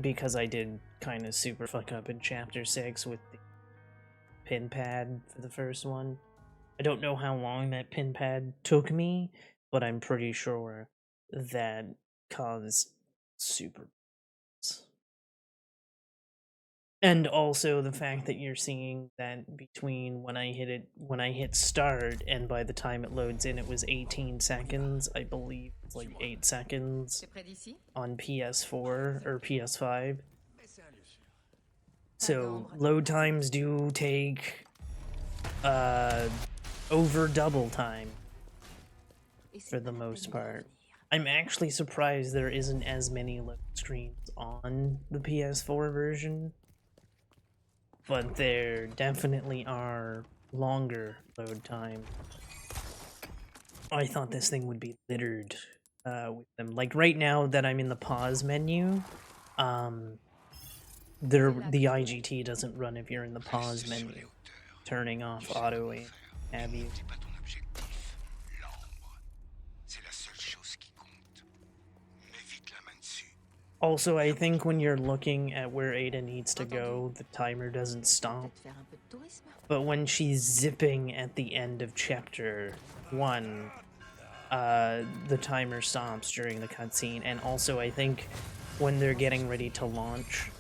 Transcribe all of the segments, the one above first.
because I did kind of super fuck up in Chapter 6 with the pin pad for the first one. I don't know how long that pin pad took me, but I'm pretty sure that caused super. And also the fact that you're seeing that between when I hit start and by the time it loads in it was 18 seconds, I believe it's like 8 seconds on PS4 or PS5. So load times do take over double time for the most part. I'm actually surprised there isn't as many load screens on the PS4 version, but there definitely are longer load time. I thought this thing would be littered with them. Like right now that I'm in the pause menu, the IGT doesn't run if you're in the pause menu, turning off auto aim, have you? Also, I think when you're looking at where Ada needs to go, the timer doesn't stop. But when she's zipping at the end of chapter 1, the timer stops during the cutscene. And also, I think when they're getting ready to launch,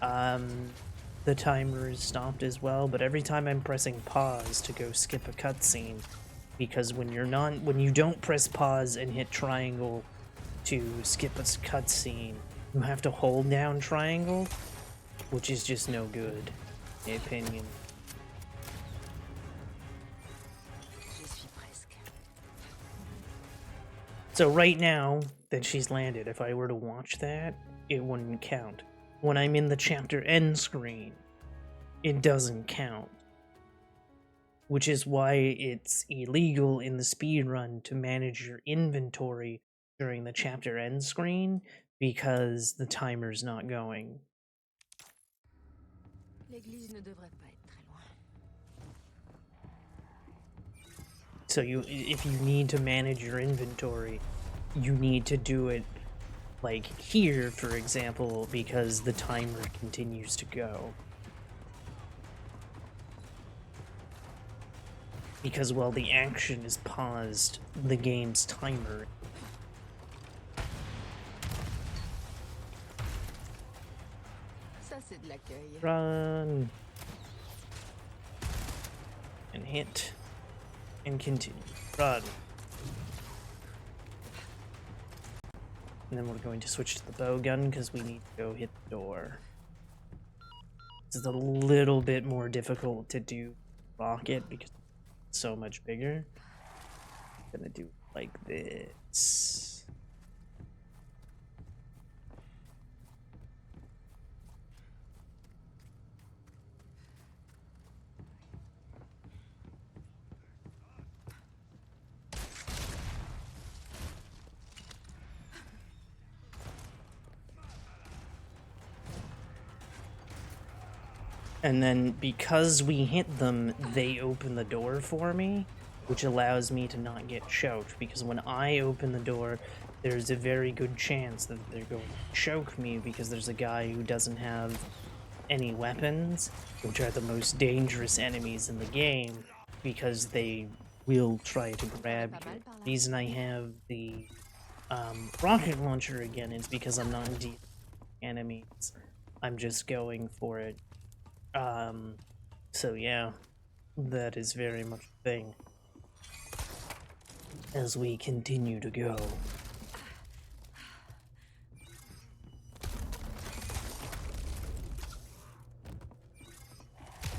the timer is stopped as well. But every time I'm pressing pause to go skip a cutscene, because when you don't press pause and hit triangle to skip a cutscene, you have to hold down triangle, which is just no good, in my opinion. So right now that she's landed, if I were to watch that, it wouldn't count. When I'm in the chapter end screen, it doesn't count. Which is why it's illegal in the speedrun to manage your inventory during the chapter end screen, because the timer's not going. So if you need to manage your inventory, you need to do it like here, for example, because the timer continues to go. Because while the action is paused, the game's timer. Run. And hit. And continue. Run. And then we're going to switch to the bow gun because we need to go hit the door. This is a little bit more difficult to do rocket because it's so much bigger. I'm gonna do it like this. And then because we hit them, they open the door for me, which allows me to not get choked. Because when I open the door, there's a very good chance that they're going to choke me because there's a guy who doesn't have any weapons, which are the most dangerous enemies in the game because they will try to grab you. The reason I have the rocket launcher again is because I'm not dealing with enemies. I'm just going for it. So yeah, that is very much a thing. As we continue to go.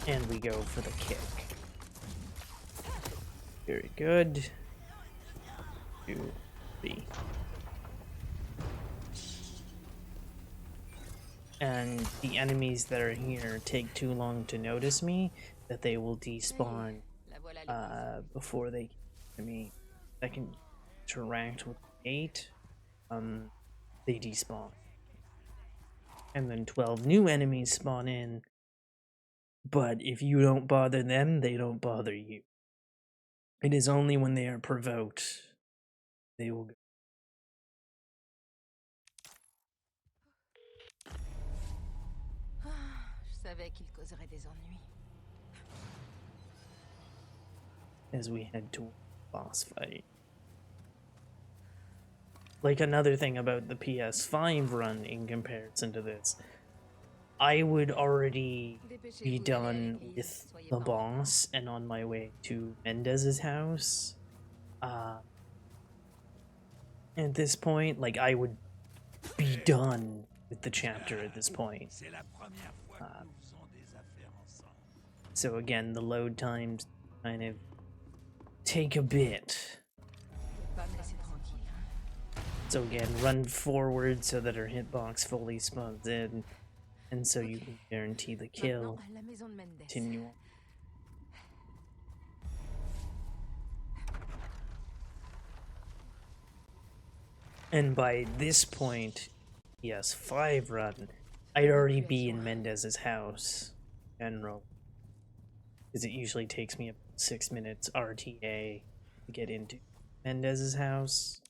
And we go for the kick. Very good. 2, 3. And the enemies that are here take too long to notice me, that they will despawn before they get to me. I can interact with 8, they despawn. And then 12 new enemies spawn in, but if you don't bother them, they don't bother you. It is only when they are provoked they will go. as we head to boss fight. Like, another thing about the PS5 run in comparison to this, I would already be done with the boss and on my way to Mendez's house. At this point, like, I would be done with the chapter at this point. So again, the load times kind of take a bit. So again, run forward so that her hitbox fully spawns in, and so you can guarantee the kill. Continue on. And by this point, PS5 run, I'd already be in Mendez's house, general. Because it usually takes me about 6 minutes RTA to get into Mendez's house.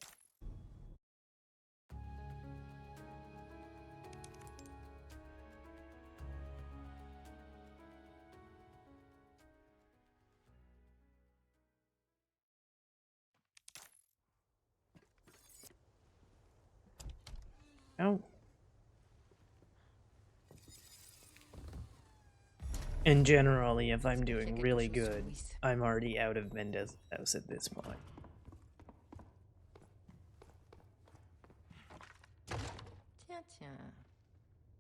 Oh. And generally, if I'm doing really good, I'm already out of Mendez's house at this point.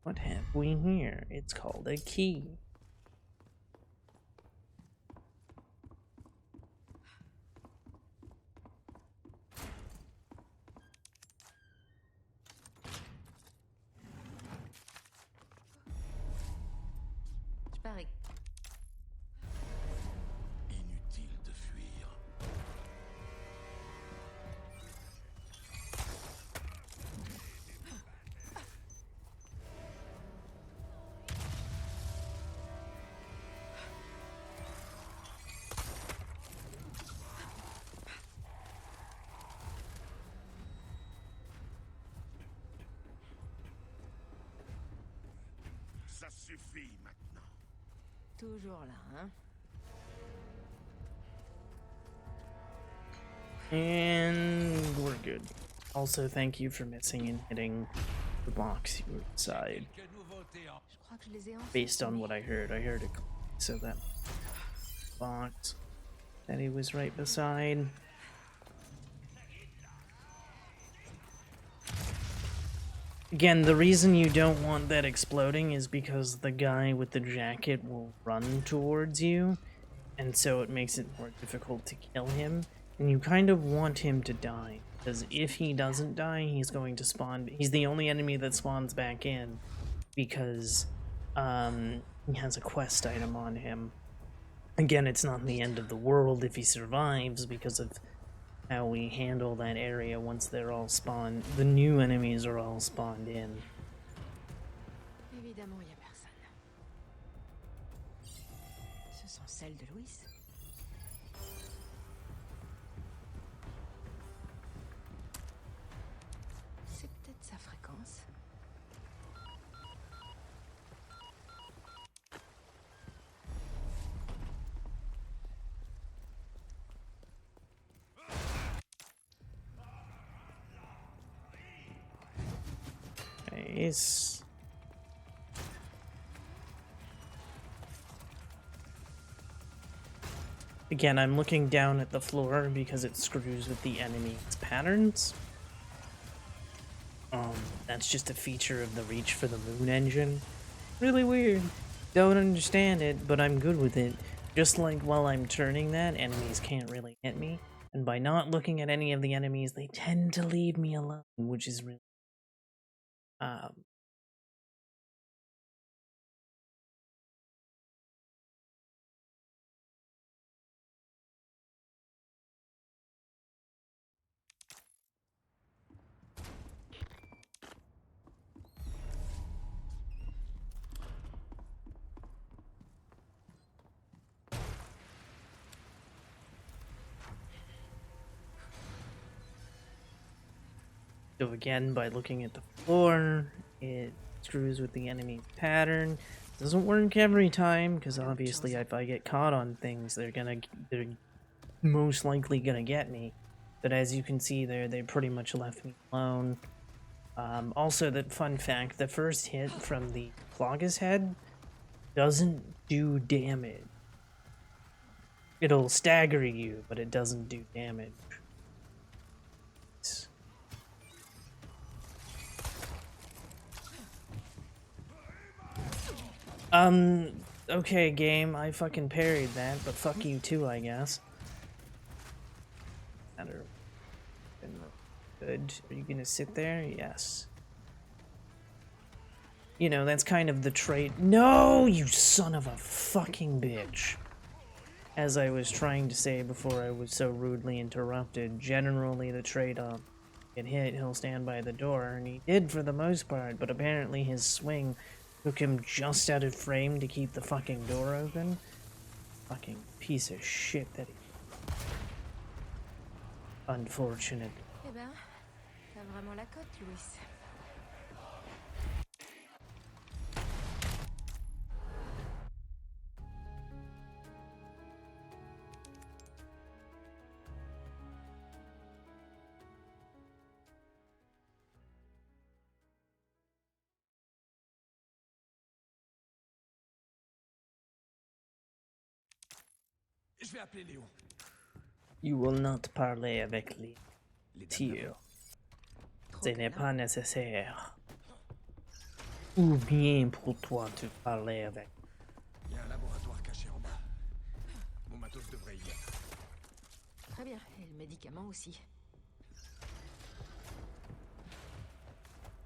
What have we here? It's called a key. Inutile de fuir. Ça suffit maintenant. Toujours là, hein? And we're good. Also, thank you for missing and hitting the box you were inside. Based on what I heard it. So that box that he was right beside. Again, the reason you don't want that exploding is because the guy with the jacket will run towards you, and so it makes it more difficult to kill him. And you kind of want him to die, because if he doesn't die, he's going to spawn. He's the only enemy that spawns back in, because he has a quest item on him. Again, it's not the end of the world if he survives, because of how we handle that area once they're all spawned. The new enemies are all spawned in. Évidemment, il y a personne. Ce sont celles de Louis. C'est peut-être sa fréquence. Nice. Again, I'm looking down at the floor because it screws with the enemy's patterns. That's just a feature of the Reach for the Moon engine. Really weird. Don't understand it, but I'm good with it. Just like while I'm turning that, enemies can't really hit me. And by not looking at any of the enemies, they tend to leave me alone, which is really... So again, by looking at the floor, it screws with the enemy pattern. Doesn't work every time, because obviously if I get caught on things, they're most likely gonna get me. But as you can see there, they pretty much left me alone. Also, that fun fact, the first hit from the Cloggus head doesn't do damage. It'll stagger you, but it doesn't do damage. Okay, game, I fucking parried that, but fuck you too, I guess. Good. Are you gonna sit there? Yes. You know, that's kind of the trait. No, you son of a fucking bitch. As I was trying to say before I was so rudely interrupted, generally the trait get hit, he'll stand by the door, and he did for the most part, but apparently his swing took him just out of frame to keep the fucking door open. Fucking piece of shit that he... Unfortunate. Eh ben, t'as vraiment la cote, Louis. Je vais appeler Léon. You will not parler avec les tirs. Ce n'est pas nécessaire. Ou bien pour toi de parler avec. Il y a un laboratoire caché en bas. Mon matos devrait y être. Très bien, et le médicament aussi.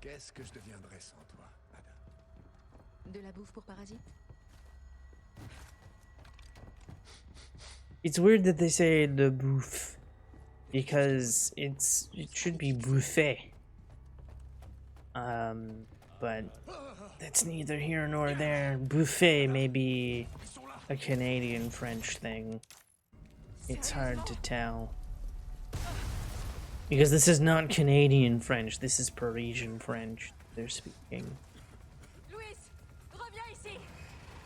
Qu'est-ce que je deviendrais sans toi, Ada? De la bouffe pour parasites? It's weird that they say le bouffe, because it should be buffet. But that's neither here nor there. Buffet may be a Canadian French thing. It's hard to tell. Because this is not Canadian French, this is Parisian French they're speaking. Louis, reviens ici.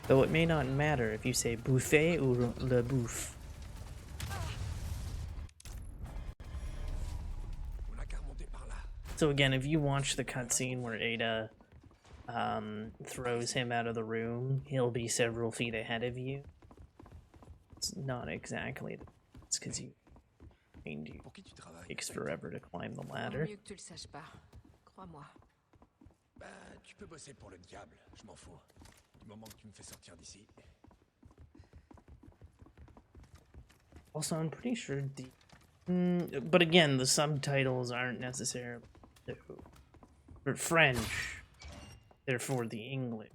Though it may not matter if you say buffet or le bouffe. On a qu'à remonter par là. So again, if you watch the cutscene where Ada throws him out of the room, he'll be several feet ahead of you. It's not exactly. It's because you Pour qui tu travailles? takes forever to climb the Vaut ladder. mieux que tu le saches pas. Crois-moi. Bah, tu peux bosser pour le diable, je m'en fous. Du moment que tu me fais sortir d'ici. Also, I'm pretty sure the... but again, the subtitles aren't necessarily for French. They're for the English.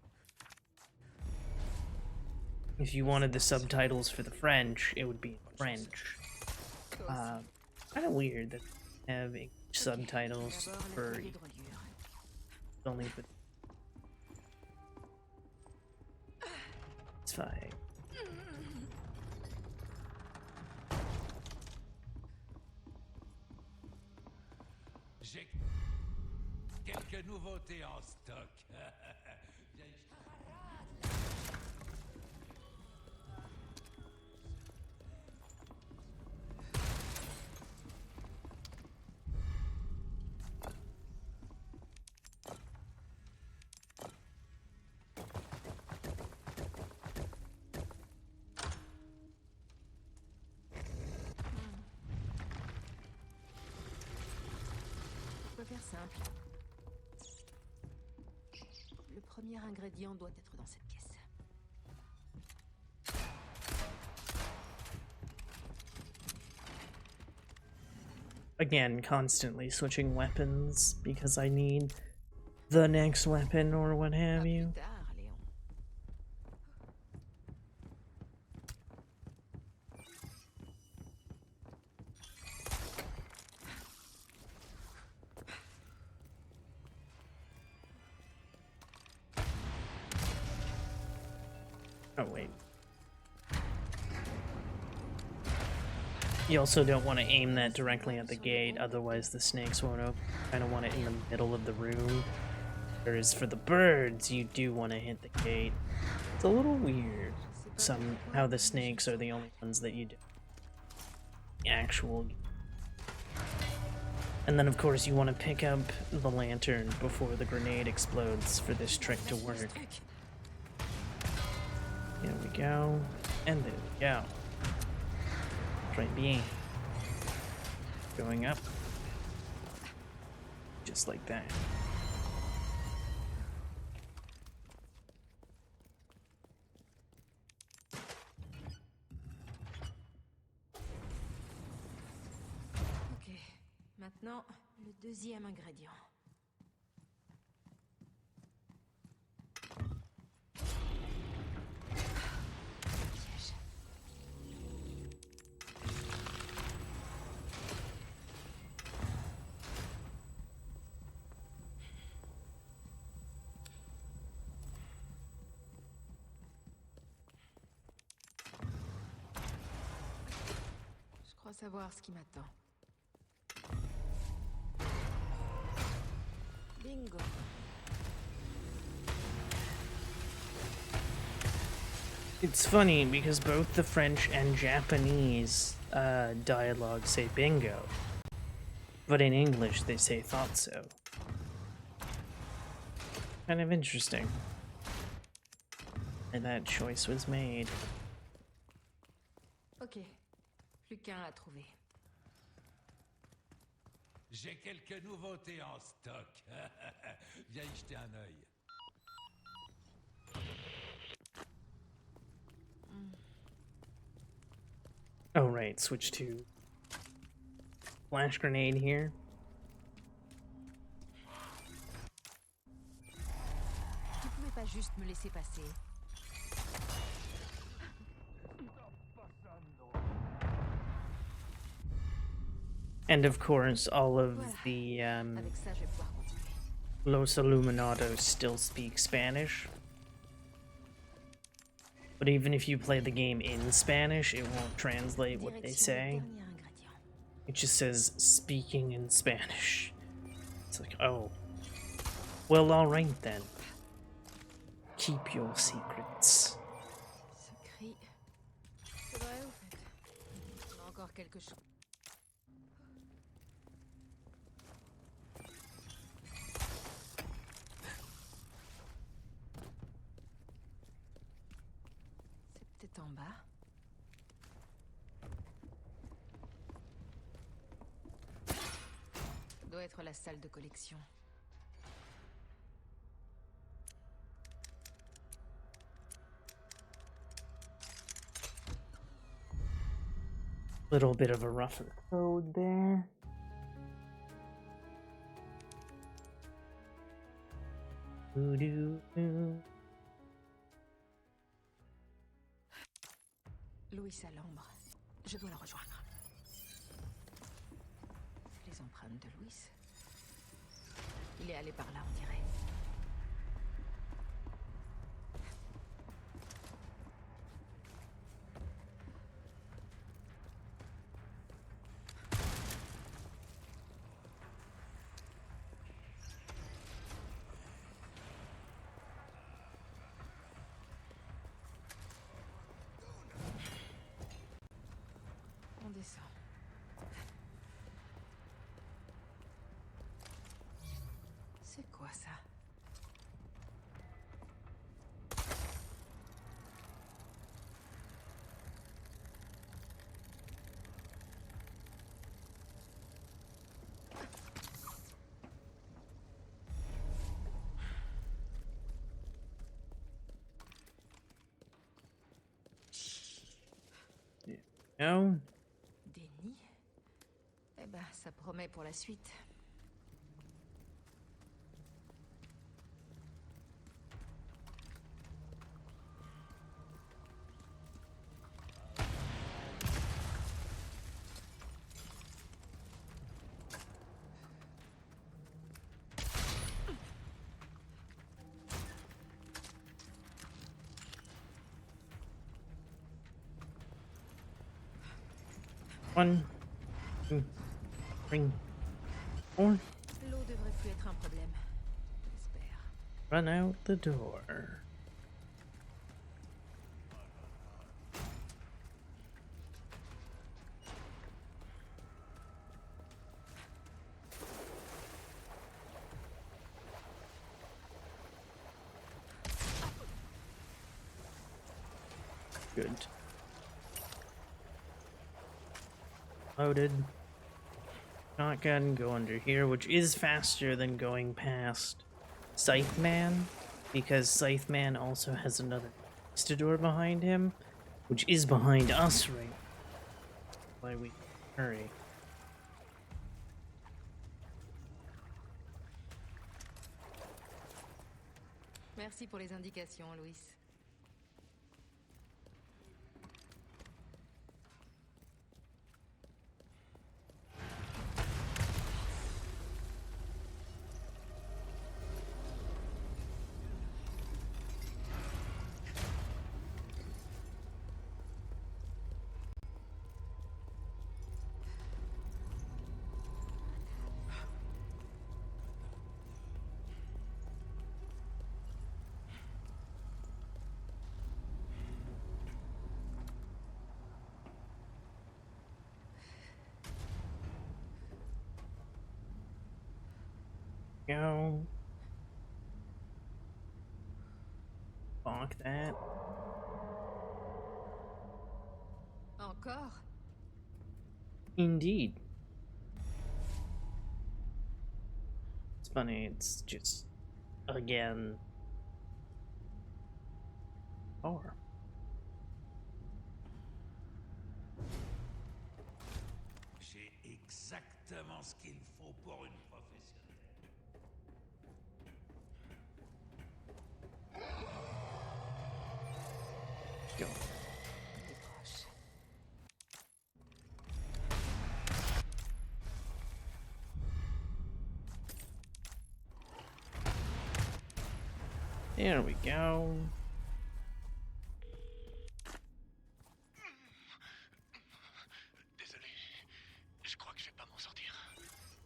If you wanted the subtitles for the French, it would be in French. Kind of weird that they have English subtitles D'abord, un for atelier de reliure. only for... It's fine. J'ai quelques nouveautés en stock. On peut faire simple. Le premier ingrédient doit être dans cette pièce. Again, constantly switching weapons because I need the next weapon or what have Plus you. tard, Léon. Oh, wait. You also don't want to aim that directly at the gate, otherwise the snakes won't open. You kind of want it in the middle of the room, Whereas for the birds, you do want to hit the gate. It's a little weird. How the snakes are the only ones that you do. The actual. And then, of course, you want to pick up the lantern before the grenade explodes for this trick to work. There we go. And there we go. Right B. Going up. Just like that. Ok. Maintenant, le deuxième ingrédient. Piège. Je crois savoir ce qui m'attend. Bingo. It's funny because both the French and Japanese dialogue say bingo, but in English they say thought so. Kind of interesting. And that choice was made. Ok. Plus qu'un à trouver. J'ai quelques nouveautés en stock. Viens y jeter un œil. Oh right, switch to flash grenade here. Tu pouvais pas juste me laisser passer. And of course, all of the Avec ça, je vais pouvoir continuer. Los Illuminados still speak Spanish. But even if you play the game in Spanish, it won't translate what they Direction say. le dernier ingrédient. It just says speaking in Spanish. It's like, oh. Well, alright then. Keep your secrets. Ce cri. C'est vrai, au fait. On a encore quelque chose. C'est peut-être en bas. Ça doit être la salle de collection. Little bit of a rougher code there. Doo-doo-doo. Louis à l'ombre. Je dois le rejoindre. C'est les empreintes de Louis. Il est allé par là, on dirait. On descend. C'est quoi ça? No? Des nids? Eh ben, ça promet pour la suite. One, two, three, four. L'eau devrait plus être un problème. J'espère. Run out the door. Good. Loaded. Shotgun, go under here, which is faster than going past Scythe Man, because Scythe Man also has another door behind him, which is behind us right now. Why we hurry. Merci pour les indications, Louis. Go. Bonk that. Encore? Indeed. It's funny, it's just again. Or J'ai exactement ce qu'il faut pour une professionnelle. go. Décroche. There we go. Désolé, je crois que je vais pas m'en sortir.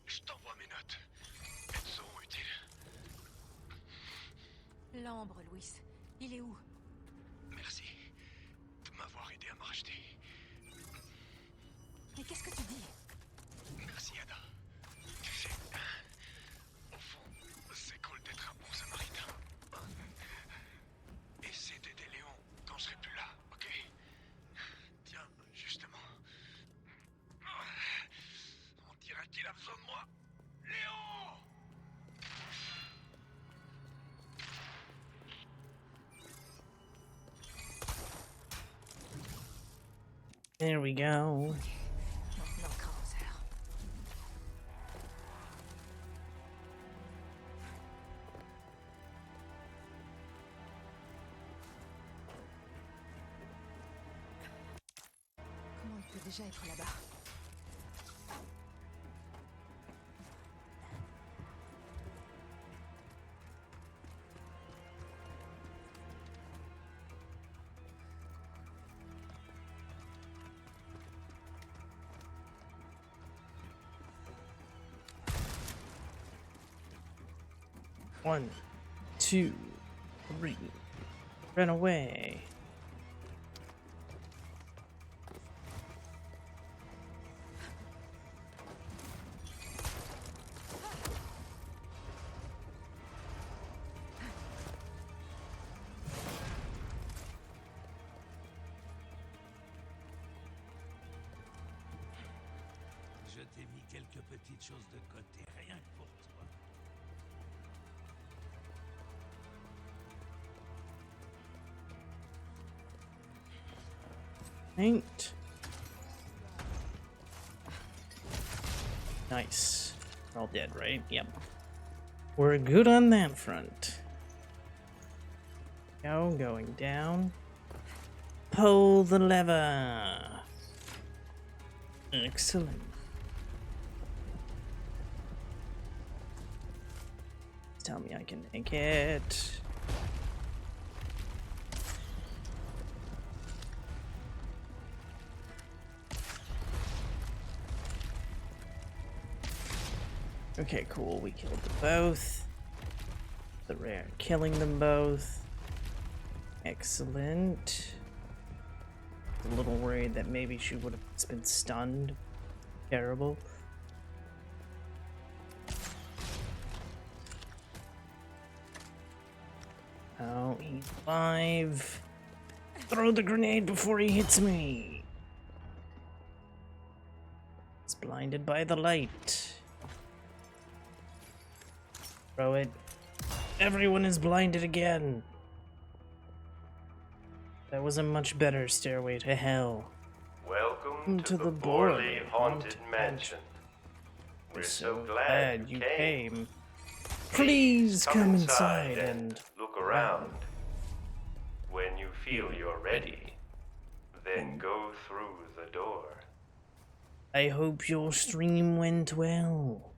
Je t'envoie mes notes. Elles seront utiles. L'ambre, Louis. Il est où? Merci de m'avoir aidé à me racheter. Mais qu'est-ce que tu dis? Merci, Ada. Tu sais, au fond, c'est cool d'être un bon samaritain. Essaie d'aider Léon quand je serai plus là, ok? Tiens, justement. On dirait qu'il a besoin de moi. Léon! There we go. Maintenant, Krauser. Comment il peut déjà être là-bas? One, two, three. Run away. Je t'ai mis quelques petites choses de côté, rien que pour toi. Paint. Nice. We're all dead, right? Yep. We're good on that front. Go, going down. Pull the lever. Excellent. Tell me I can make it. Okay, cool. We killed them both. The rare killing them both. Excellent. A little worried that maybe she would have been stunned. Terrible. Oh, he's alive. Throw the grenade before he hits me. He's blinded by the light. Throw it. Everyone is blinded again. That was a much better stairway to hell. Welcome To to the the poorly Borley haunted Haunted mansion. We're We're so glad you came. Please come inside and look around. When you feel you're ready, then go through the door. I hope your stream went well.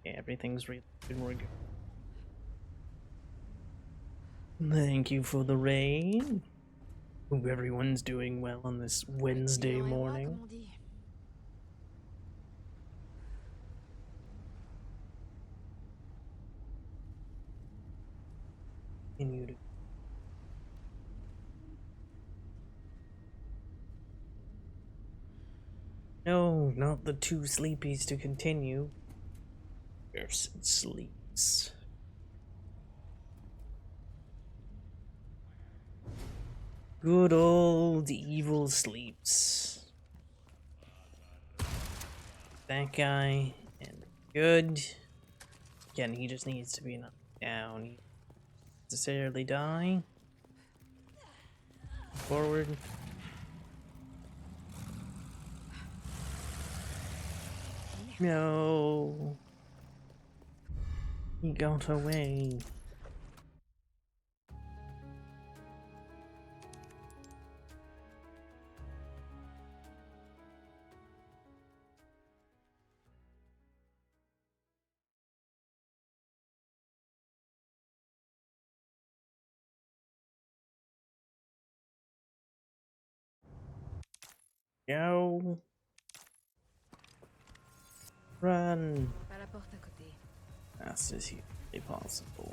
Yeah, everything's really good. We're good. Thank you for the raid. Hope everyone's doing well on this Wednesday Client et roi, morning. comme on dit. Continue to. No, not the two sleepies to continue. Person sleeps. Good old evil sleeps. That guy, and good. Again, he just needs to be knocked down. He doesn't necessarily die. Forward. No. He got away. Go. Run. Pas la porte à côté. Fast as humanly possible.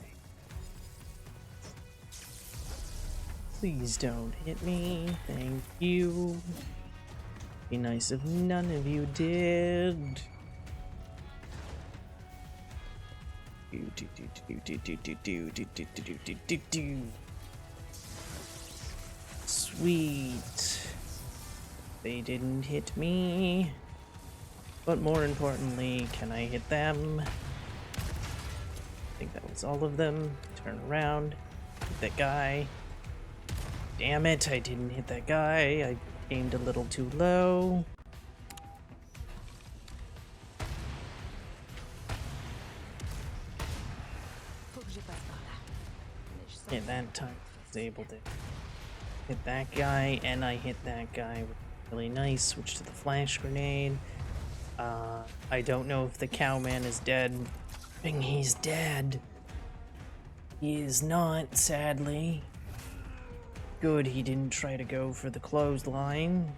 Please don't hit me. Thank you. Be nice if none of you did. Sweet. They didn't hit me. But more importantly, can I hit them? I think that was all of them. Turn around. Hit that guy. Damn it, I didn't hit that guy. I aimed a little too low. Faut que je passe par là. Mais je sens Yeah, that time I was able to hit that guy, and I hit that guy really nice. Switch to the flash grenade. I don't know if the cowman is dead. He's dead. He is not, sadly. Good, he didn't try to go for the clothesline.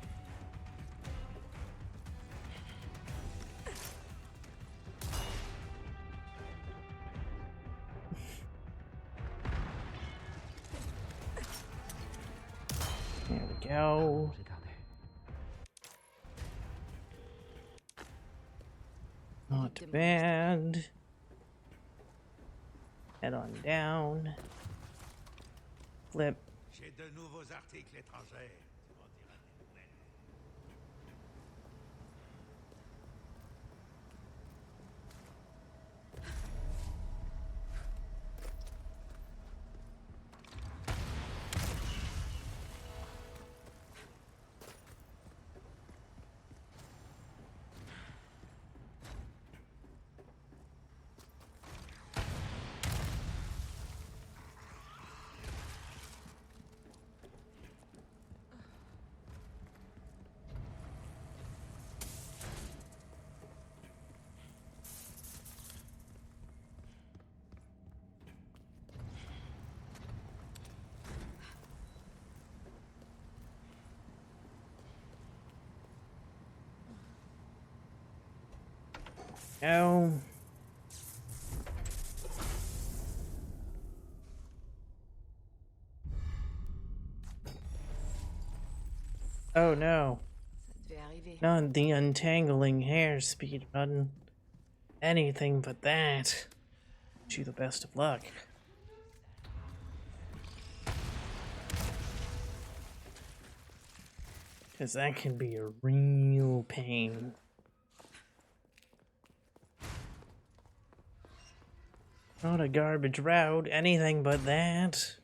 There we go. Not bad. Head on down. Flip. J'ai de nouveaux articles étrangers. Tu m'en diras des nouvelles. Go. Oh no. Ça devait arriver. Not the untangling hair speedrun. Anything but that. Wish you the best of luck. Because that can be a real pain. Not a garbage route, anything but that.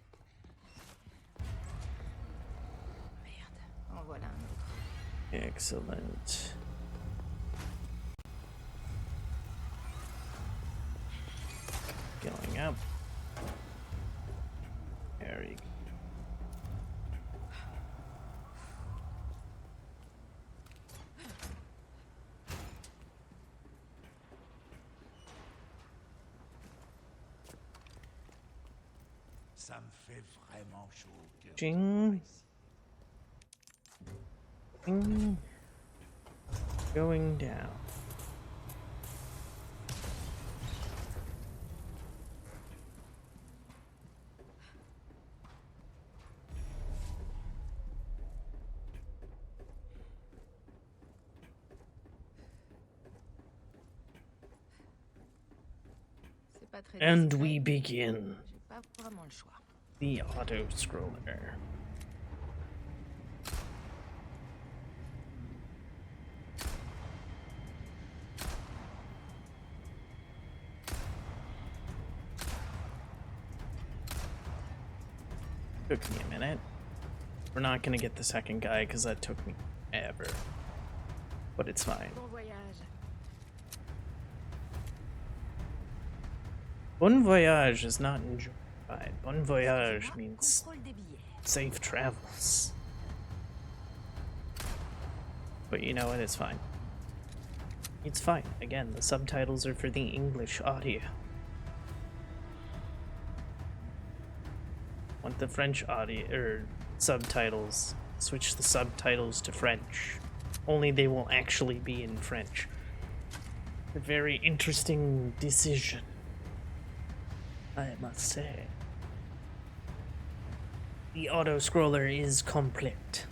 Merde, en voilà un autre. Excellent. Going up. There you go. Ça me fait vraiment chaud au cœur. Ching. Ching. Going down. C'est pas très And discret. we begin J'ai pas vraiment le choix. the auto scroller. Took me a minute. We're not gonna get the second guy because that took me ever. But it's fine. Bon voyage. Bon voyage is not enjoyed. Bon voyage means Contrôle des billets. safe travels. But you know what? It's fine. It's fine. Again, the subtitles are for the English audio. Want the French audio or subtitles? Switch the subtitles to French. Only they will actually be in French. A very interesting decision, I must say. The auto scroller is complete.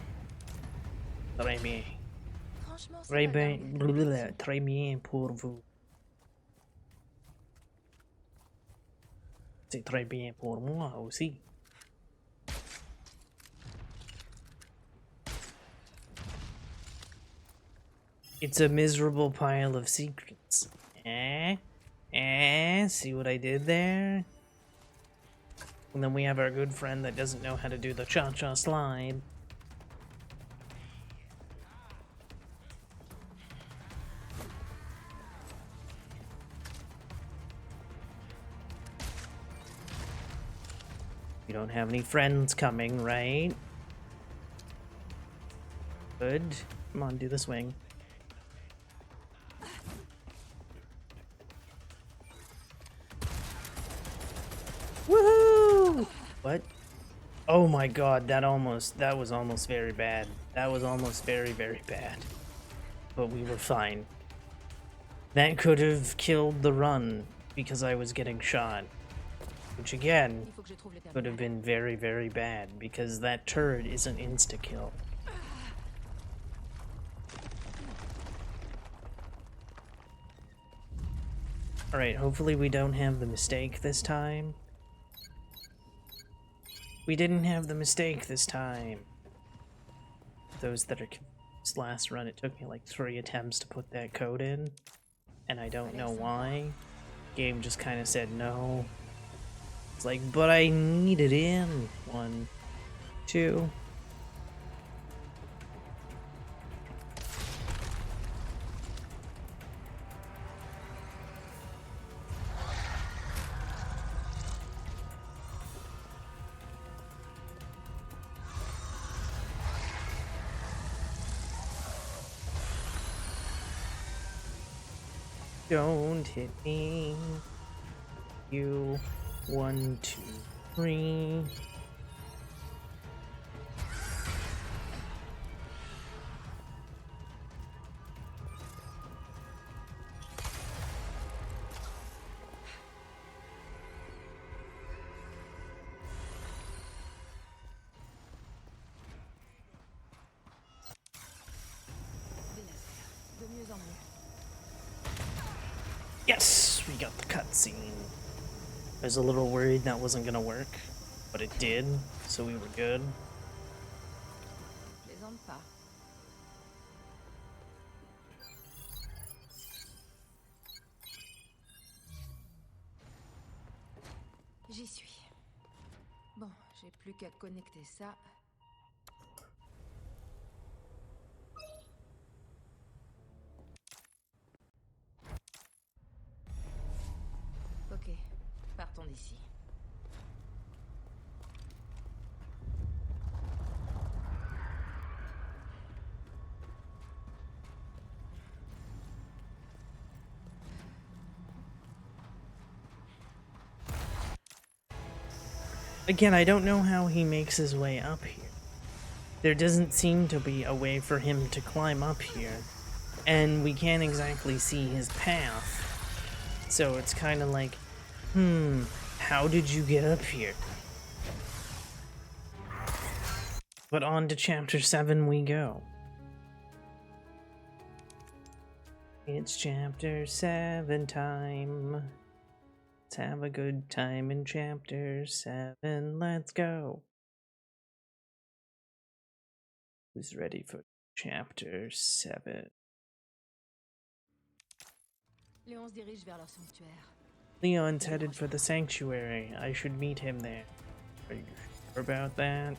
Très bien. Franchement, c'est Très pas bien. dingue. Blablabla. Très bien pour vous. C'est très bien pour moi aussi. It's a miserable pile of secrets. See what I did there? And then we have our good friend that doesn't know how to do the cha-cha slide. You don't have any friends coming, right? Good. Come on, do the swing. Woohoo! What? Oh my god, that was almost very bad. That was almost very, very bad. But we were fine. That could have killed the run because I was getting shot. Which again, Il faut que je trouve le could have terminal. been very, very bad because that turret is an insta-kill. Alright, hopefully we don't have the mistake this time. We didn't have the mistake this time. Those that are this last run, it took me like 3 attempts to put that code in. And I don't know why. Game just kind of said no. It's like, but I need it in. 1, 2. Don't hit me. You. 1, 2, 3. Yes, we got the cutscene. I was a little worried that wasn't gonna work, but it did, so we were good. Plaisante pas. J'y suis. Bon, j'ai plus qu'à connecter ça. Ok, partons d'ici. Again, I don't know how he makes his way up here. There doesn't seem to be a way for him to climb up here, and we can't exactly see his path. So it's kind of like, how did you get up here? But on to chapter 7 we go. It's chapter 7 time. Let's have a good time in chapter 7. Let's go. Who's ready for chapter 7? Léon se dirige vers leur sanctuaire. Leon's headed for the sanctuary. I should meet him there. Are you sure about that?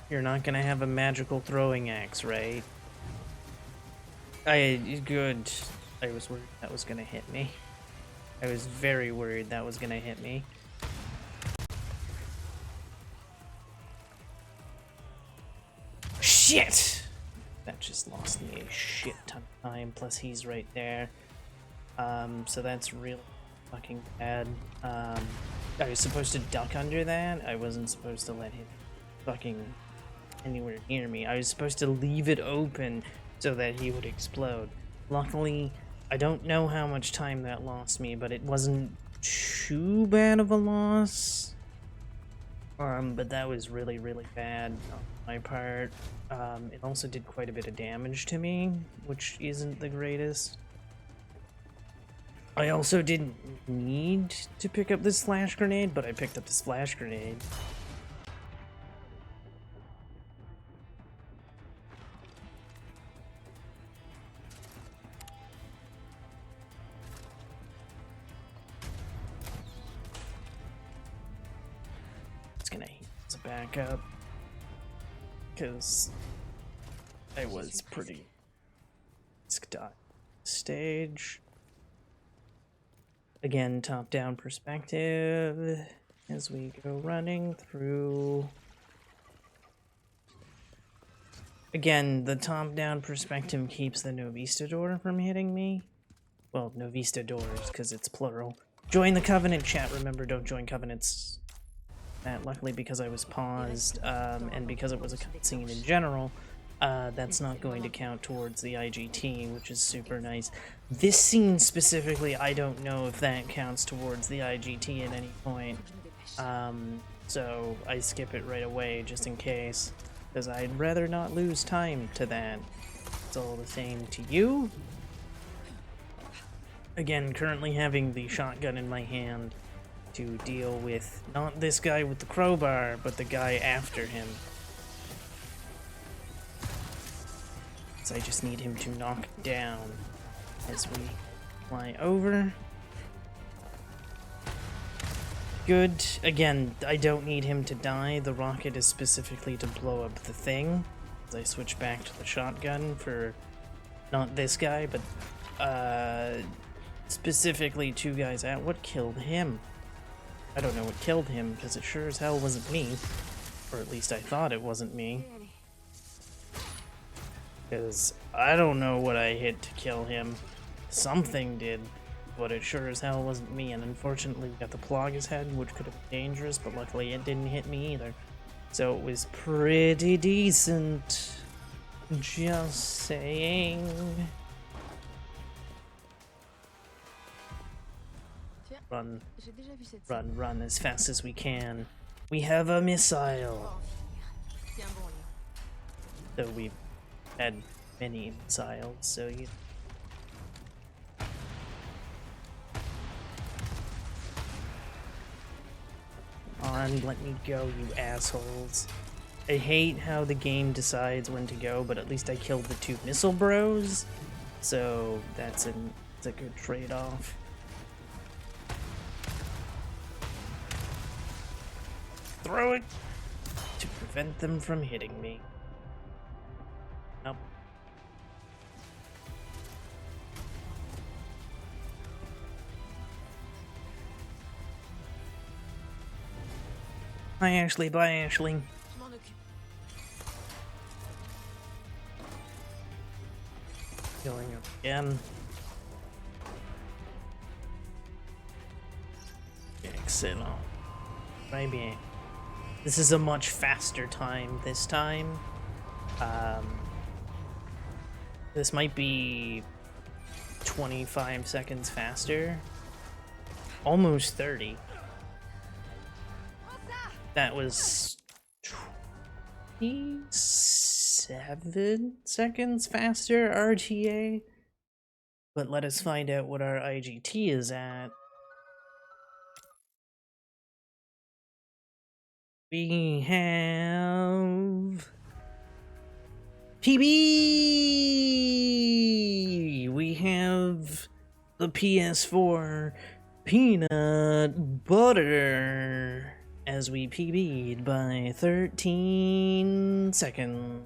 You're not gonna have a magical throwing axe, right? Good. I was worried that was gonna hit me. I was very worried that was gonna hit me. Shit! That just lost me a shit ton of time, plus he's right there. So that's really fucking bad. I was supposed to duck under that. I wasn't supposed to let him fucking anywhere near me. I was supposed to leave it open so that he would explode. Luckily, I don't know how much time that lost me, but it wasn't too bad of a loss. But that was really, really bad on my part. It also did quite a bit of damage to me, which isn't the greatest. I also didn't need to pick up this flash grenade, but I picked up this flash grenade. It's gonna use a backup because I was pretty stage. Again, top-down perspective as we go running through. Again, the top-down perspective keeps the Novistador from hitting me. Well, Novistadors, because it's plural. Join the Covenant chat. Remember, don't join Covenants. Luckily, because I was paused, and because it was a cutscene in general, that's not going to count towards the IGT, which is super nice. This scene specifically, I don't know if that counts towards the IGT at any point. So I skip it right away just in case, because I'd rather not lose time to that. It's all the same to you. Again, currently having the shotgun in my hand to deal with not this guy with the crowbar, but the guy after him. So I just need him to knock down as we fly over. Good. Again, I don't need him to die. The rocket is specifically to blow up the thing. As I switch back to the shotgun for not this guy, but specifically two guys out. What killed him? I don't know what killed him, because it sure as hell wasn't me. Or at least I thought it wasn't me. Because I don't know what I hit to kill him. Something did, but it sure as hell wasn't me. And unfortunately, we got the Plaga's head, which could have been dangerous, but luckily it didn't hit me either. So it was pretty decent. Just saying. Tiens, Run, J'ai déjà vu cette run, scène. run as fast as we can. We have a missile. Oh, tiens bon, Léon. So we've had many missiles, so you... Come on, let me go, you assholes. I hate how the game decides when to go, but at least I killed the 2 missile bros, so that's a good trade-off. Throw it to prevent them from hitting me. Nope. Hi Ashley, bye Ashley. Je m'en occupe. Killing him again. Excellent. Très bien. This is a much faster time this time. This might be 25 seconds faster. Almost 30. That was 27 seconds faster RTA. But let us find out what our IGT is at. We have PB. We have the PS4 peanut butter as we PB'd by 13 seconds.